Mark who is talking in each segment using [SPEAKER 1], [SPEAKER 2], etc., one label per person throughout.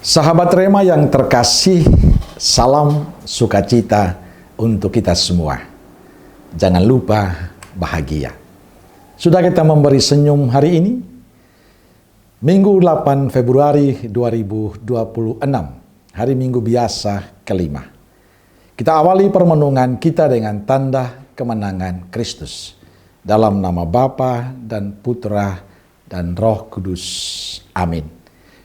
[SPEAKER 1] Sahabat Rema yang terkasih, salam sukacita untuk kita semua. Jangan lupa bahagia. Sudah kita memberi senyum hari ini? Minggu 8 Februari 2026, hari Minggu biasa kelima. Kita awali permenungan kita dengan tanda kemenangan Kristus. Dalam nama Bapa dan Putra dan Roh Kudus. Amin.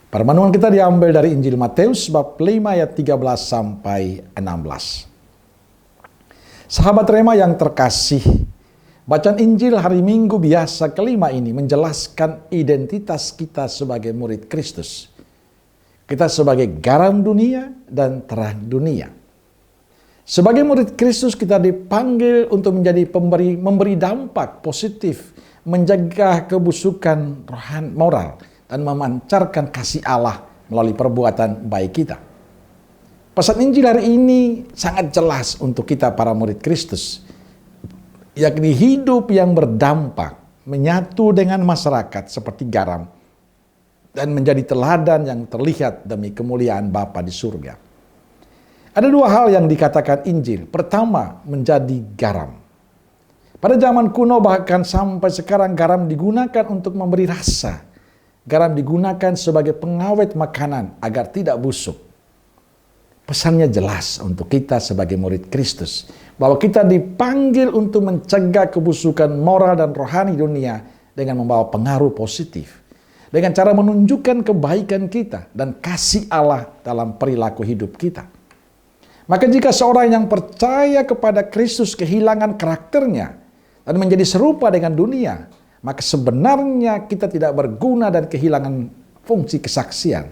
[SPEAKER 1] Permenungan kita diambil dari Injil Matius bab 5 ayat 13 sampai 16. Sahabat Rema yang terkasih, bacaan Injil hari Minggu biasa kelima ini menjelaskan identitas kita sebagai murid Kristus. Kita sebagai garam dunia dan terang dunia. Sebagai murid Kristus kita dipanggil untuk menjadi memberi dampak positif, menjaga kebusukan rohani moral, dan memancarkan kasih Allah melalui perbuatan baik kita. Pesan Injil hari ini sangat jelas untuk kita para murid Kristus, yakni hidup yang berdampak, menyatu dengan masyarakat seperti garam, dan menjadi teladan yang terlihat demi kemuliaan Bapa di surga. Ada dua hal yang dikatakan Injil. Pertama, menjadi garam. Pada zaman kuno bahkan sampai sekarang garam digunakan untuk memberi rasa. Garam digunakan sebagai pengawet makanan agar tidak busuk. Pesannya jelas untuk kita sebagai murid Kristus, bahwa kita dipanggil untuk mencegah kebusukan moral dan rohani dunia dengan membawa pengaruh positif. Dengan cara menunjukkan kebaikan kita dan kasih Allah dalam perilaku hidup kita. Maka jika seorang yang percaya kepada Kristus kehilangan karakternya dan menjadi serupa dengan dunia, maka sebenarnya kita tidak berguna dan kehilangan fungsi kesaksian.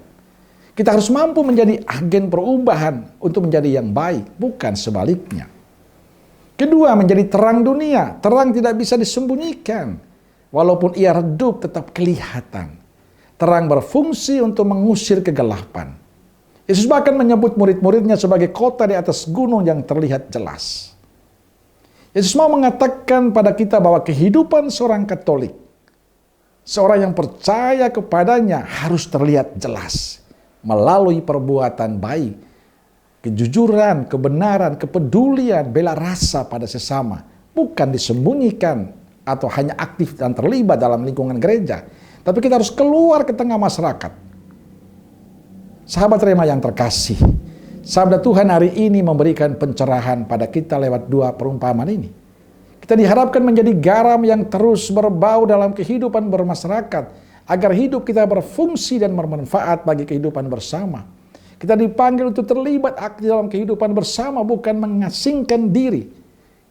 [SPEAKER 1] Kita harus mampu menjadi agen perubahan untuk menjadi yang baik, bukan sebaliknya. Kedua, menjadi terang dunia. Terang tidak bisa disembunyikan. Walaupun ia redup tetap kelihatan. Terang berfungsi untuk mengusir kegelapan. Yesus bahkan menyebut murid-muridnya sebagai kota di atas gunung yang terlihat jelas. Yesus mau mengatakan pada kita bahwa kehidupan seorang Katolik, seorang yang percaya kepadanya harus terlihat jelas melalui perbuatan baik, kejujuran, kebenaran, kepedulian, bela rasa pada sesama, bukan disembunyikan atau hanya aktif dan terlibat dalam lingkungan gereja, tapi kita harus keluar ke tengah masyarakat. Sahabat Rema yang terkasih, sabda Tuhan hari ini memberikan pencerahan pada kita lewat dua perumpamaan ini. Kita diharapkan menjadi garam yang terus berbau dalam kehidupan bermasyarakat, agar hidup kita berfungsi dan bermanfaat bagi kehidupan bersama. Kita dipanggil untuk terlibat aktif dalam kehidupan bersama, bukan mengasingkan diri.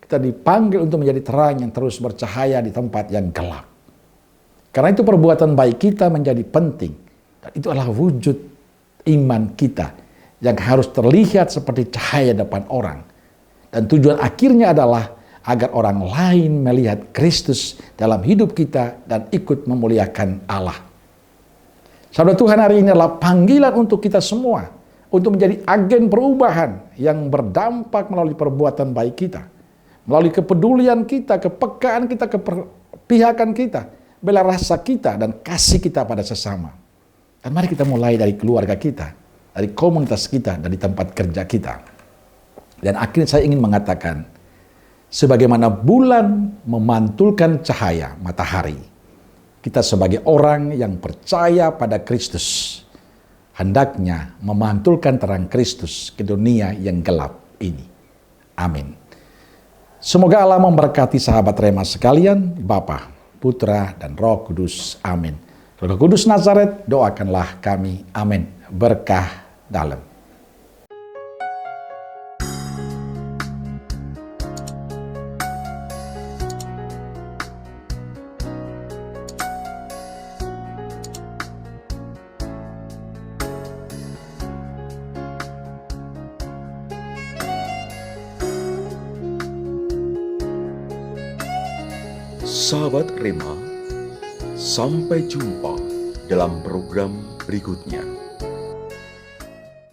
[SPEAKER 1] Kita dipanggil untuk menjadi terang yang terus bercahaya di tempat yang gelap. Karena itu perbuatan baik kita menjadi penting. Dan itu adalah wujud iman kita yang harus terlihat seperti cahaya depan orang. Dan tujuan akhirnya adalah agar orang lain melihat Kristus dalam hidup kita dan ikut memuliakan Allah. Saudara Tuhan, hari ini adalah panggilan untuk kita semua untuk menjadi agen perubahan yang berdampak melalui perbuatan baik kita. Melalui kepedulian kita, kepekaan kita, kepihakan kita, bela rasa kita, dan kasih kita pada sesama. Dan mari kita mulai dari keluarga kita, dari komunitas kita, dari tempat kerja kita. Dan akhirnya saya ingin mengatakan, sebagaimana bulan memantulkan cahaya matahari, kita sebagai orang yang percaya pada Kristus, hendaknya memantulkan terang Kristus ke dunia yang gelap ini. Amin. Semoga Allah memberkati sahabat Rema sekalian, Bapa, Putra, dan Roh Kudus. Amin. Roh Kudus Nazaret, doakanlah kami. Amin. Berkah dalam.
[SPEAKER 2] Sahabat Rema, sampai jumpa dalam program berikutnya.